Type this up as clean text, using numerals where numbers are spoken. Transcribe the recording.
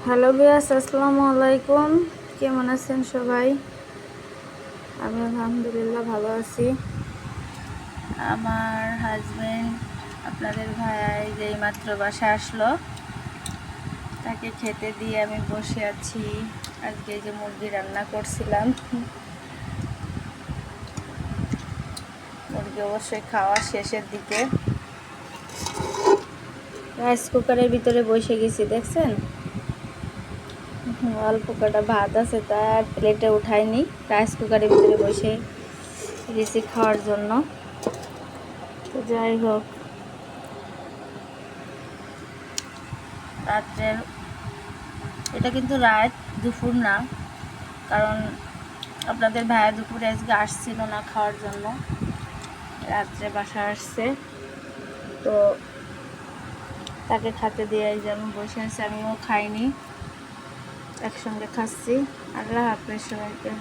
Hello viewers, আসসালামু আলাইকুম। কেমন আছেন সবাই? আমি আলহামদুলিল্লাহ ভালো আছি। আমার হাজবেন্ড আপনাদের ভাই যেই মাত্র বাসায় আসলো, তাকে খেতে দিয়ে আমি বসে আছি। আজকে যে মুরগি রান্না করছিলাম, মুরগি অবশ্যই খাওয়া শেষের দিকে। রাইস কুকারের ভিতরে বসে গেছি, দেখছেন? অল্প কটা ভাত আছে, তার প্লেটে উঠাইনি। রাইস কুকারের ভিতরে বসে গেছি খাওয়ার জন্য। তো যাই হোক, রাত্রের এটা কিন্তু রাত, দুপুর না, কারণ আপনাদের ভাইয়া দুপুরে আজকে আসছিল না খাওয়ার জন্য, রাত্রে বাসা আসছে। তো তাকে খেতে দিয়ে এই যে আমি বসে আছি, আমিও খাইনি, একসঙ্গে খাচ্ছি। আল্লাহ হাফেজ সবাইকে।